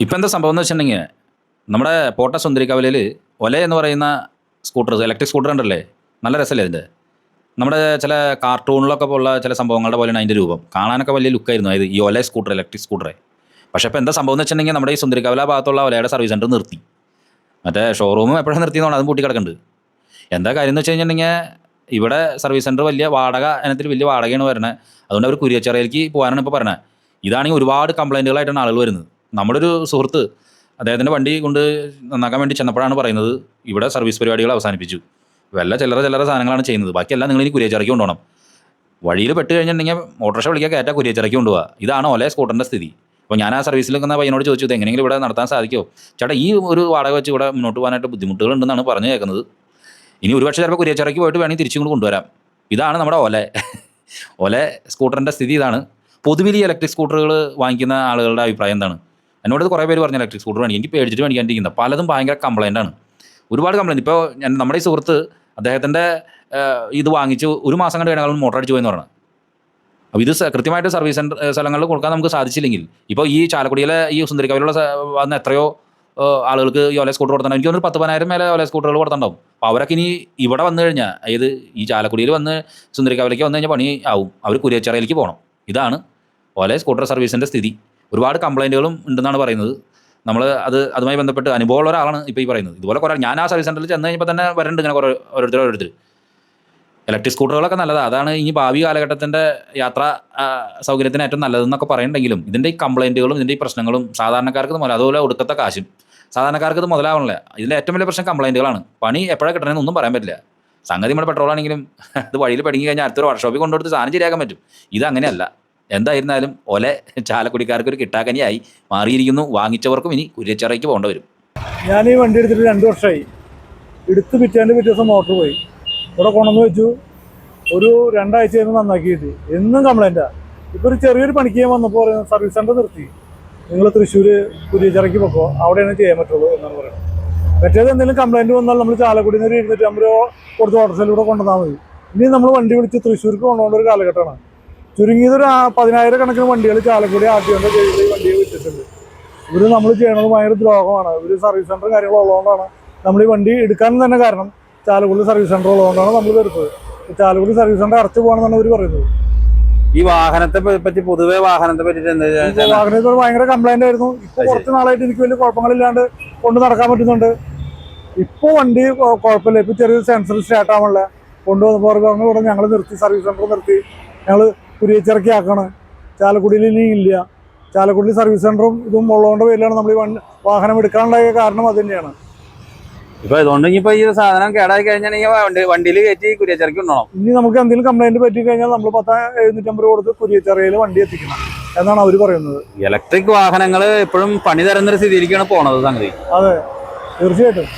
ഇപ്പം എന്താ സംഭവം എന്ന് വെച്ചിട്ടുണ്ടെങ്കിൽ നമ്മുടെ പോട്ട സുന്ദരിക്കവലയിൽ ഒല എന്ന് പറയുന്ന സ്കൂട്ടർ, ഇലക്ട്രിക് സ്കൂട്ടർ ഉണ്ടല്ലേ, നല്ല രസമല്ലേ അതിൻ്റെ. നമ്മുടെ ചില കാർട്ടൂണിലൊക്കെ ഉള്ള ചില സംഭവങ്ങളുടെ പോലെയാണ് അതിൻ്റെ രൂപം. കാണാനൊക്കെ വലിയ ലുക്കായിരുന്നു അത്, ഈ ഒല സ്കൂട്ടർ, ഇലക്ട്രിക് സ്കൂട്ടറെ. പക്ഷേ ഇപ്പോൾ എന്താ സംഭവം എന്ന് വെച്ചിട്ടുണ്ടെങ്കിൽ നമ്മുടെ ഈ സുന്ദരിക്കവല ഭാഗത്തുള്ള ഒലയുടെ സർവീസ് സെൻറ്റർ നിർത്തി. മറ്റേ ഷോറൂമും എപ്പോഴും നിർത്തിയെന്നാണ്, അതും പൂട്ടി കിടക്കുന്നുണ്ട്. എന്താ കാര്യം എന്ന് വെച്ച് കഴിഞ്ഞിട്ടുണ്ടെങ്കിൽ ഇവിടെ സർവീസ് സെൻറ്റർ വലിയ വാടക ഇനത്തിൽ വലിയ വാടകയാണ് വരുന്നത്. അതുകൊണ്ട് അവർ കുരിയച്ചിറയിലേക്ക് പോകാനാണ് ഇപ്പോൾ പറഞ്ഞത്. ഇതാണെങ്കിൽ ഒരുപാട് കംപ്ലയിൻറ്റുകളായിട്ടാണ് ആളുകൾ വരുന്നത്. നമ്മുടെ ഒരു സുഹൃത്ത് അദ്ദേഹത്തിൻ്റെ വണ്ടി കൊണ്ട് നന്നാക്കാൻ വേണ്ടി ചെന്നപ്പോഴാണ് പറയുന്നത്, ഇവിടെ സർവീസ് പരിപാടികൾ അവസാനിപ്പിച്ചു, വല്ല ചില്ലറ സാധനങ്ങളാണ് ചെയ്യുന്നത്, ബാക്കിയെല്ലാം നിങ്ങൾ ഇനി കുരിയച്ചിറയ്ക്ക് കൊണ്ടുപോകണം. വഴിയിൽ പെട്ട് കഴിഞ്ഞിട്ടുണ്ടെങ്കിൽ ഓട്ടോറിക്ഷ വിളിക്കാൻ കയറ്റാ കുരിയച്ചിറയ്ക്ക് കൊണ്ടുപോകുക. ഇതാണ് ഒല സ്കൂട്ടറിൻ്റെ സ്ഥിതി. അപ്പോൾ ഞാൻ ആ സർവീസിൽ നിൽക്കുന്ന പയ്യനോട് ചോദിച്ചു, എങ്ങനെയെങ്കിലും ഇവിടെ നടത്താൻ സാധിക്കുമോ ചേട്ടാ, ഈ ഒരു വാടക വെച്ച് ഇവിടെ മുന്നോട്ട് പോകാനായിട്ട് ബുദ്ധിമുട്ടുകളുണ്ടെന്നാണ് പറഞ്ഞു കേൾക്കുന്നത്. ഇനി ഒരുപക്ഷെ ചിലപ്പോൾ കുരിയച്ചിറയ്ക്ക് പോയിട്ട് വേണമെങ്കിൽ തിരിച്ചും കൊണ്ട് കൊണ്ടുവരാം. ഇതാണ് നമ്മുടെ ഒല സ്കൂട്ടറിൻ്റെ സ്ഥിതി. ഇതാണ് പൊതുവിൽ ഈ ഇലക്ട്രിക് സ്കൂട്ടറുകൾ വാങ്ങിക്കുന്ന ആളുകളുടെ അഭിപ്രായം എന്താണ്? എന്നോട് കുറേ പേര് പറഞ്ഞു ഇലക്ട്രിക് സ്കൂട്ടർ വേണമെങ്കിൽ, എനിക്ക് പേടിച്ചിട്ട് മേടിക്കാണ്ടിരിക്കുന്നത്. പലതും ഭയങ്കര കംപ്ലൈൻ്റാണ്, ഒരുപാട് കംപ്ലൈൻറ്റ്. ഇപ്പോൾ നമ്മുടെ ഈ സുഹൃത്ത് അദ്ദേഹത്തിൻ്റെ ഇത് വാങ്ങിച്ച് ഒരു മാസം കണ്ട് കഴിഞ്ഞാൽ മോട്ടർ അടിച്ച് പോയെന്ന് പറഞ്ഞു. അപ്പോൾ ഇത് കൃത്യമായിട്ട് സർവീസ് സെൻ്റർ സ്ഥലങ്ങളിൽ കൊടുക്കാൻ നമുക്ക് സാധിച്ചില്ലെങ്കിൽ, ഇപ്പോൾ ഈ ചാലക്കുടിയിലെ ഈ സുന്ദരിക്കവലുള്ള വന്ന എത്രയോ ആളുകൾക്ക് ഈ ഒല സ്കൂട്ടർ കൊടുത്തിട്ടുണ്ട്. എനിക്ക് തോന്നുന്നു 10,000 മേലെ ഒല സ്കൂട്ടറുകൾ കൊടുത്തിട്ടുണ്ടാവും. അപ്പോൾ അവരൊക്കെ ഇനി ഇവിടെ വന്നു കഴിഞ്ഞാൽ, അതായത് ഈ ചാലക്കുടിയിൽ വന്ന് സുന്ദരിക്കവലയ്ക്ക് വന്നു കഴിഞ്ഞാൽ പണി ആവും, അവർ കുരിയച്ചിറയിലേക്ക് പോകണം. ഇതാണ് ഒല സ്കൂട്ടർ സർവീസിൻ്റെ സ്ഥിതി. ഒരുപാട് കംപ്ലൈൻറ്റുകളും ഉണ്ടെന്നാണ് പറയുന്നത്. നമ്മൾ അതുമായി ബന്ധപ്പെട്ട് അനുഭവമുള്ള ഒരാളാണ് ഇപ്പോൾ ഈ പറയുന്നത്. ഇതുപോലെ കുറേ ഞാൻ ആ സർവീസ് സെൻ്ററിൽ ചെന്ന് കഴിഞ്ഞപ്പോൾ തന്നെ വരുന്നുണ്ട് ഇങ്ങനെ കുറേ ഓരോരുത്തർ. ഇലക്ട്രിക് സ്കൂട്ടറുകളൊക്കെ നല്ലതാണ്, അതാണ് ഇനി ഭാവി കാലഘട്ടത്തിൻ്റെ യാത്രാ സൗകര്യത്തിന് ഏറ്റവും നല്ലതെന്നൊക്കെ പറയുന്നുണ്ടെങ്കിലും ഇതിൻ്റെ ഈ കംപ്ലൈൻറ്റുകളും ഇതിൻ്റെ ഈ പ്രശ്നങ്ങളും സാധാരണക്കാർക്ക് അതുപോലെ ഒടുക്കത്തെ കാശും സാധാരണക്കാർക്ക് ഇത് മുതലാവണില്ല. ഇതിൻ്റെ ഏറ്റവും വലിയ പ്രശ്നം കംപ്ലൈൻറ്റുകളാണ്. പണി എപ്പോഴാണ് കിട്ടണമെന്ന് ഒന്നും പറയാൻ പറ്റില്ല. സംഗതി നമ്മുടെ പെട്രോളാണെങ്കിലും അത് വഴിയിൽ പടുങ്ങി കഴിഞ്ഞാൽ അടുത്തൊരു വർക്ക്ഷോപ്പിൽ കൊണ്ടുകൊടുത്ത് സാധനം ശരിയാക്കാൻ പറ്റും. ഇതങ്ങനെയല്ല. എന്തായിരുന്നാലും ഒല ചാലക്കുടിക്കാർക്ക് ഒരു കിട്ടാക്കനിയായി മാറിയിരിക്കുന്നു. വാങ്ങിച്ചവർക്കും ഇനി കുരിയച്ചിറയ്ക്ക് പോകേണ്ടി വരും. ഞാൻ ഈ വണ്ടി എടുത്തിട്ട് 2 വർഷമായി. എടുത്ത് പിറ്റേ ദിവസം മോട്ടർ പോയി ഇവിടെ കൊണ്ടുവന്ന് വെച്ചു. ഒരു 2 ആഴ്ച കഴിയുമ്പോൾ നന്നാക്കിയിട്ട് എന്നും കംപ്ലൈൻറ്റാണ്. ഇപ്പോൾ ഒരു ചെറിയൊരു പണിക്ക് ഞാൻ വന്നപ്പോൾ പറയുന്നത് സർവീസ് സെൻ്റർ നിർത്തി, നിങ്ങൾ തൃശ്ശൂർ കുരിയച്ചിറയ്ക്ക് പോക്കോ, അവിടെയാണ് ചെയ്യാൻ പറ്റുള്ളൂ എന്നാണ് പറയുന്നത്. മറ്റേത് എന്തെങ്കിലും കംപ്ലൈൻറ്റ് വന്നാൽ നമ്മൾ ചാലക്കുടിയിൽ നിന്ന് 250 രൂപ കൊടുത്ത് ഓട്ടോറിക്ഷയിലൂടെ കൊണ്ടുവന്നാൽ മതി. ഇനി നമ്മൾ വണ്ടി വിളിച്ച് തൃശ്ശൂർക്ക് കൊണ്ടുപോകേണ്ട ഒരു കാലഘട്ടമാണ്. ചുരുങ്ങിയതൊരു 10,000 കണക്കിന് വണ്ടികൾ ചാലക്കുടി ആദ്യത്തെ ചെയ്ത് ഈ വണ്ടിയെ വിറ്റിട്ടുണ്ട്. ഇവർ നമ്മൾ ചെയ്യണത് ഭയങ്കര ദ്രോഹമാണ്. ഇവർ സർവീസ് സെൻ്റർ കാര്യങ്ങളുള്ളതുകൊണ്ടാണ് നമ്മൾ ഈ വണ്ടി എടുക്കാൻ തന്നെ കാരണം. ചാലക്കുടി സർവീസ് സെൻ്റർ ഉള്ളതുകൊണ്ടാണ് നമ്മൾ എടുത്തത്. ചാലക്കുടി സർവീസ് സെൻ്റർ അടച്ചു പോകണമെന്നാണ് അവർ പറയുന്നത്. ഈ വാഹനത്തെ പറ്റി, പൊതുവെ വാഹനത്തെ പറ്റിയിട്ട് വാഹനത്തോട് ഭയങ്കര കംപ്ലൈന്റ് ആയിരുന്നു. ഇപ്പൊ കുറച്ച് നാളായിട്ട് എനിക്ക് വലിയ കുഴപ്പങ്ങളില്ലാണ്ട് കൊണ്ട് നടക്കാൻ പറ്റുന്നുണ്ട്. ഇപ്പൊ വണ്ടി കുഴപ്പമില്ല. ഇപ്പൊ ചെറിയൊരു സെൻസർ സ്റ്റാർട്ട് ആവാനുള്ള കൊണ്ടുവന്നപ്പോൾ പറഞ്ഞു ഇവിടെ ഞങ്ങൾ നിർത്തി, സർവീസ് സെൻ്റർ നിർത്തി, ഞങ്ങൾ കുരിയച്ചിറക്കി ആക്കണം. ചാലക്കുടിയിൽ ഇനി ഇല്ല. ചാലക്കുടിയിൽ സർവീസ് സെൻ്ററും ഇതും ഉള്ളതുകൊണ്ട് പേരിലാണ് നമ്മൾ ഈ വാഹനം എടുക്കാനുണ്ടായ കാരണം അത് തന്നെയാണ്. ഇപ്പൊ ഇതുകൊണ്ട് ഇനിയിപ്പോ ഈ സാധനം കേടായി കഴിഞ്ഞാൽ വണ്ടിയിൽ കയറ്റി കുരിയച്ചിറക്കി കൊണ്ടുപോകണം. ഇനി നമുക്ക് എന്തെങ്കിലും കംപ്ലൈന്റ് പറ്റി കഴിഞ്ഞാൽ നമ്മൾ 10,750 കൊടുത്ത് കുരിയച്ചിറയിൽ വണ്ടി എത്തിക്കണം എന്നാണ് അവർ പറയുന്നത്. ഇലക്ട്രിക് വാഹനങ്ങൾ എപ്പോഴും പണി തരുന്നൊരു സ്ഥിതിയിലേക്കാണ് പോണത് സംഗതി. അതെ, തീർച്ചയായിട്ടും.